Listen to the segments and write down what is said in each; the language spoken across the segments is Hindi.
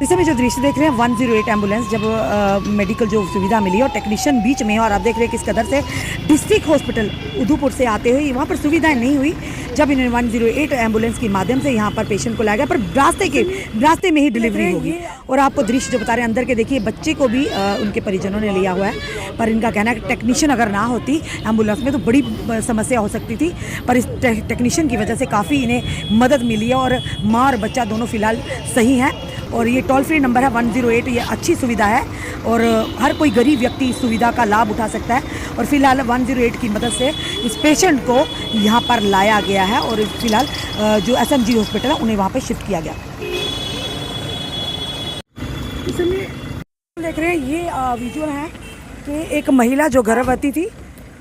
इस समय जो दृश्य देख रहे हैं 108 एम्बुलेंस जब मेडिकल जो सुविधा मिली और टेक्नीशियन बीच में है और आप देख रहे हैं किस कदर से डिस्ट्रिक्ट हॉस्पिटल उधमपुर से आते हुए वहाँ पर सुविधाएं नहीं हुई जब इन्हें 108 एम्बुलेंस के माध्यम से यहाँ पर पेशेंट को लाया गया, पर रास्ते में ही डिलीवरी होगी। और आपको दृश्य जो बता रहे हैं अंदर के देखिए, बच्चे को भी उनके परिजनों ने लिया हुआ है, पर इनका कहना है कि टेक्नीशियन अगर ना होती एम्बुलेंस में तो बड़ी समस्या हो सकती थी, पर इस टेक्नीशियन की वजह से काफ़ी इन्हें मदद मिली है और माँ और बच्चा दोनों फिलहाल सही हैं। और ये टोल फ्री नंबर है 108, ये अच्छी सुविधा है और हर कोई गरीब व्यक्ति इस सुविधा का लाभ उठा सकता है। और फिलहाल 108 की मदद से इस पेशेंट को यहाँ पर लाया गया है और फिलहाल जो SMG हॉस्पिटल है उन्हें वहाँ पर शिफ्ट किया गया। इसमें देख रहे हैं ये विजुअल है कि एक महिला जो गर्भवती थी,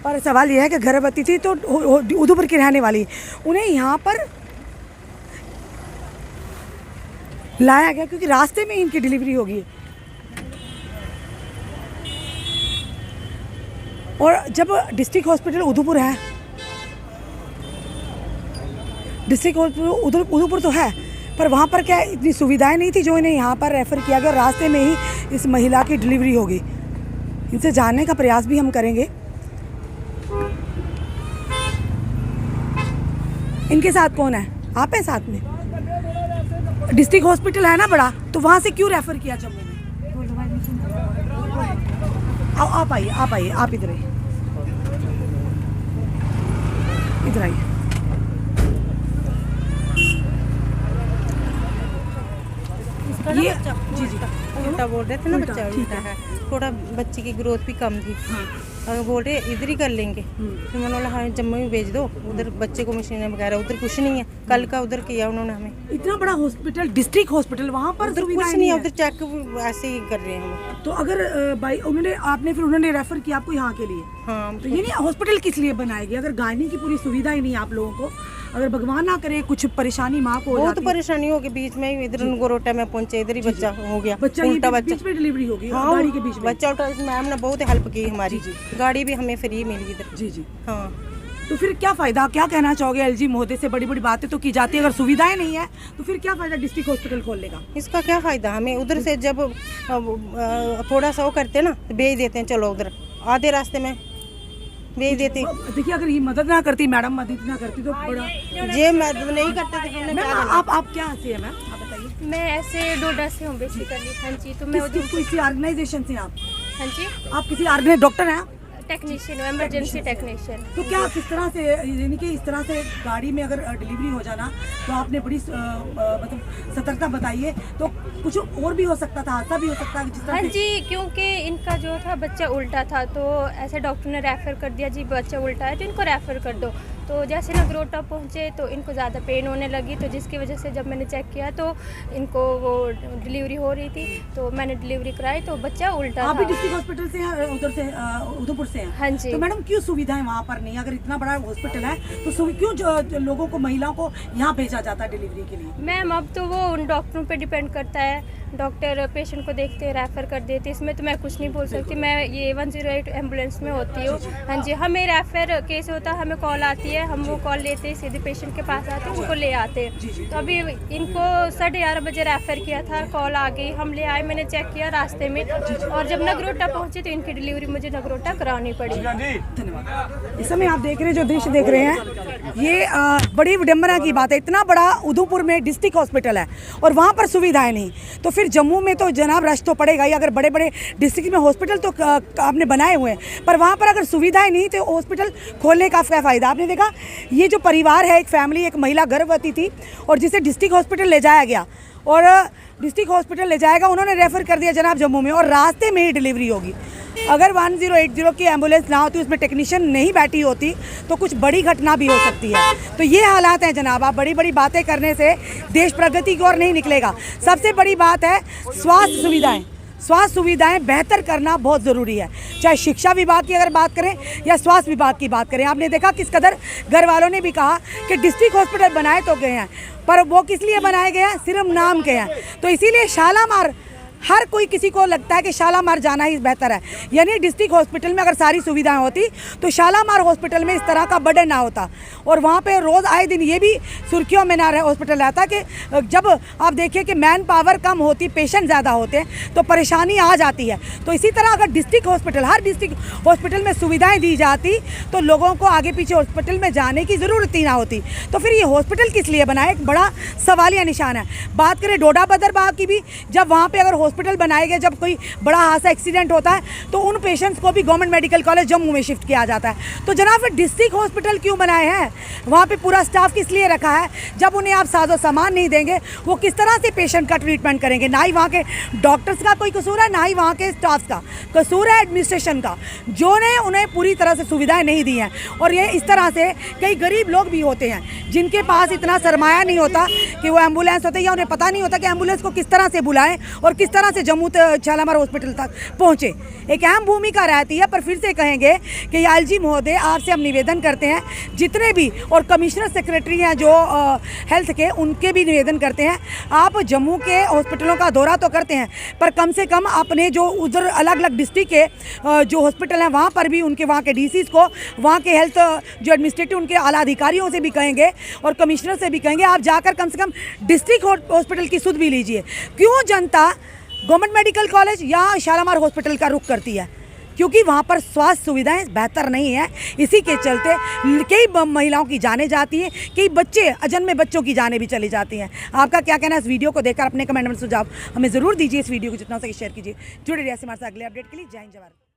पर सवाल यह है कि गर्भवती थी तो उधमपुर की रहने वाली, उन्हें यहाँ पर लाया गया क्योंकि रास्ते में इनकी डिलीवरी होगी। और जब डिस्ट्रिक्ट हॉस्पिटल उधमपुर है, डिस्ट्रिक्ट हॉस्पिटल उधमपुर तो है, पर वहाँ पर क्या इतनी सुविधाएं नहीं थी जो इन्हें यहाँ पर रेफ़र किया गया और रास्ते में ही इस महिला की डिलीवरी होगी। इनसे जानने का प्रयास भी हम करेंगे। इनके साथ कौन है? आप हैं साथ में? डिस्ट्रिक्ट हॉस्पिटल है ना बड़ा, तो वहाँ से क्यों रेफ़र किया जम्मू में? आप आइए, आप इधर आइए, इधर आइए। ये जी उल्टा बोल रहे थे ना, बच्चा उल्टा है, थोड़ा बच्चे की ग्रोथ भी कम थी। अगर बोल रहे इधर ही कर लेंगे, फिर मैंने बोला हाँ जम्मू में भेज दो, उधर बच्चे को मशीनें वगैरह उधर कुछ नहीं है। कल का उधर किया उन्होंने हमें। इतना बड़ा हॉस्पिटल, डिस्ट्रिक्ट हॉस्पिटल, वहाँ पर उधर कुछ नहीं है, उधर चेक ऐसे ही कर रहे हैं हम। तो अगर भाई उन्होंने रेफर किया आपको यहाँ के लिए, हाँ, तो ये नहीं हॉस्पिटल किस लिए बनाएगी अगर गायनी की पूरी सुविधा ही नहीं है आप लोगों को? अगर भगवान ना करे कुछ परेशानी माँ को बहुत परेशानी होगी, बीच में इधर गोरोटा में पहुंचे, इधर ही बच्चा हो गया, उल्टा बच्चा बीच में डिलीवरी होगी, गाड़ी के बीच में बच्चा उल्टा। मैम ने बहुत हेल्प की हमारी, गाड़ी भी हमें फ्री मिली इधर। जी हाँ। तो फिर क्या फायदा, क्या कहना चाहोगे? LG महोदय से बड़ी बड़ी बातें तो की जाती है, अगर सुविधाएं नहीं है तो फिर क्या फायदा डिस्ट्रिक्ट हॉस्पिटल खोलने का? इसका क्या फायदा हमें? उधर से जब थोड़ा सा वो करते ना तो भेज देते हैं, चलो उधर आधे रास्ते में भेज देते। देखिए अगर ये मदद ना करती, मैडम मदद ना करती तो बड़ा ये मदद नहीं करते थे हमने। आप क्या से है मैम, आप बताइए? मैं ऐसे डोडा से हूँ बेसिकली। हाँ जी। तो मैं किसी ऑर्गेनाइजेशन से आप? हाँ जी। आप किसी ऑर्गेनाइज डॉक्टर हैं? Technician, emergency technician. तो क्या किस तरह से, यानी कि इस तरह से गाड़ी में अगर डिलीवरी हो जाना तो आपने बड़ी मतलब सतर्कता बताइए, तो कुछ और भी हो सकता था, हादसा भी हो सकता है जिस तरह। हाँ जी, क्योंकि इनका जो था बच्चा उल्टा था, तो ऐसे डॉक्टर ने रेफ़र कर दिया जी बच्चा उल्टा है तो इनको रेफ़र कर दो। तो जैसे नगरोटा पहुँचे तो इनको ज़्यादा पेन होने लगी, तो जिसकी वजह से जब मैंने चेक किया तो इनको वो डिलीवरी हो रही थी, तो मैंने डिलीवरी कराई तो बच्चा उल्टा था। आप भी डिस्ट्रिक्ट हॉस्पिटल से हैं, उधर से उधमपुर से हैं? हाँ जी। तो मैडम क्यों सुविधाएं वहाँ पर नहीं? अगर इतना बड़ा हॉस्पिटल है तो क्यों जो लोगों को, महिलाओं को यहाँ भेजा जाता है डिलीवरी के लिए? मैम अब तो वो उन डॉक्टरों पे डिपेंड करता है, डॉक्टर पेशेंट को देखते हैं, रेफ़र कर देते, इसमें तो मैं कुछ नहीं बोल सकती। मैं ये 108 एम्बुलेंस में होती हूँ। हाँ जी, हमें रेफ़र केस होता है, हमें कॉल आती है, हम वो कॉल लेते हैं, सीधे पेशेंट के पास आते हैं, उनको ले आते हैं। तो अभी इनको 11:30 बजे रेफ़र किया था, कॉल आ गई, हम ले आए, मैंने चेक किया रास्ते में, और जब नगरोटा पहुँचे तो इनकी डिलीवरी मुझे नगरोटा करानी पड़ी। धन्यवाद। इस समय आप देख रहे हैं, जो दृश्य देख रहे हैं, ये बड़ी विडम्बना की बात है। इतना बड़ा उधमपुर में डिस्ट्रिक्ट हॉस्पिटल है और वहाँ पर सुविधाएं नहीं, तो फिर जम्मू में तो जनाब रश तो पड़ेगा ही। अगर बड़े बड़े डिस्ट्रिक्ट में हॉस्पिटल तो आपने बनाए हुए हैं, पर वहाँ पर अगर सुविधाएं नहीं तो हॉस्पिटल खोलने का क्या फ़ायदा? आपने देखा ये जो परिवार है, एक फैमिली, एक महिला गर्भवती थी और जिसे डिस्ट्रिक्ट हॉस्पिटल ले जाया गया, और डिस्ट्रिक्ट हॉस्पिटल ले जाएगा, उन्होंने रेफ़र कर दिया जनाब जम्मू में, और रास्ते में ही डिलीवरी होगी। अगर 1080 की एम्बुलेंस ना होती, उसमें टेक्नीशियन नहीं बैठी होती, तो कुछ बड़ी घटना भी हो सकती है। तो ये हालात हैं जनाब। आप बड़ी बड़ी बातें करने से देश प्रगति की ओर नहीं निकलेगा। सबसे बड़ी बात है स्वास्थ्य सुविधाएं बेहतर करना बहुत ज़रूरी है। चाहे शिक्षा विभाग की अगर बात करें या स्वास्थ्य विभाग की बात करें, आपने देखा किस कदर घर वालों ने भी कहा कि डिस्ट्रिक्ट हॉस्पिटल बनाए तो गए हैं, पर वो किस लिए बनाए गए हैं? सिर्फ नाम के हैं। तो इसीलिए शालामार हर कोई किसी को लगता है कि शालामार जाना ही बेहतर है, यानी डिस्ट्रिक्ट हॉस्पिटल में अगर सारी सुविधाएं होती तो शालामार हॉस्पिटल में इस तरह का बर्डन ना होता। और वहाँ पे रोज़ आए दिन ये भी सुर्खियों में ना हॉस्पिटल रहता कि जब आप देखिए कि मैन पावर कम होती, पेशेंट ज़्यादा होते हैं तो परेशानी आ जाती है। तो इसी तरह अगर डिस्ट्रिक्ट हॉस्पिटल, हर डिस्ट्रिक्ट हॉस्पिटल में सुविधाएँ दी जाती तो लोगों को आगे पीछे हॉस्पिटल में जाने की ज़रूरत ही ना होती। तो फिर ये हॉस्पिटल किस लिए बनाए, एक बड़ा सवालिया निशान है। बात करें डोडा बदरबाग की भी, जब वहाँ पे अगर हॉस्पिटल बनाए गए, जब कोई बड़ा हादसा एक्सीडेंट होता है तो उन पेशेंट्स को भी गवर्नमेंट मेडिकल कॉलेज जम्मू में शिफ्ट किया जाता है। तो जनाब फिर डिस्ट्रिक्ट हॉस्पिटल क्यों बनाए हैं, वहाँ पे पूरा स्टाफ किस लिए रखा है? जब उन्हें आप साजो सामान नहीं देंगे वो किस तरह से पेशेंट का ट्रीटमेंट करेंगे? ना ही वहाँ के डॉक्टर्स का कोई कसूर है, ना ही वहाँ के स्टाफ का कसूर है, एडमिनिस्ट्रेशन का, जो ने उन्हें पूरी तरह से सुविधाएं नहीं दी हैं। और ये इस तरह से कई गरीब लोग भी होते हैं जिनके पास इतना सरमाया नहीं होता कि वो एम्बुलेंस होते, या उन्हें पता नहीं होता कि एम्बुलेंस को किस तरह से बुलाएं और किस तरह से जम्मू शालामार हॉस्पिटल तक पहुँचे। एक अहम भूमिका रहती है। पर फिर से कहेंगे कि आईजी महोदय, आपसे हम निवेदन करते हैं, जितने भी और कमिश्नर सेक्रेटरी हैं जो हेल्थ के, उनके भी निवेदन करते हैं, आप जम्मू के हॉस्पिटलों का दौरा तो करते हैं पर कम से कम अपने जो उधर अलग अलग डिस्ट्रिक्ट के जो हॉस्पिटल हैं वहाँ पर भी उनके वहाँ के डीसीज को, वहाँ के हेल्थ जो एडमिनिस्ट्रेटिव उनके आला अधिकारियों से भी कहेंगे और कमिश्नर से भी कहेंगे, आप जाकर कम से कम डिस्ट्रिक्ट हॉस्पिटल की सुध भी लीजिए। क्यों जनता गवर्नमेंट मेडिकल कॉलेज या शालामार हॉस्पिटल का रुख करती है? क्योंकि वहाँ पर स्वास्थ्य सुविधाएं बेहतर नहीं है। इसी के चलते कई महिलाओं की जानें जाती हैं, कई बच्चे, अजन्मे बच्चों की जानें भी चली जाती हैं। आपका क्या कहना है इस वीडियो को देखकर? अपने कमेंट में सुझाव हमें ज़रूर दीजिए। इस वीडियो को जितना हो सके शेयर कीजिए। जुड़े रहिए हमारे साथ अगले अपडेट के लिए। जय हिंद, जय भारत।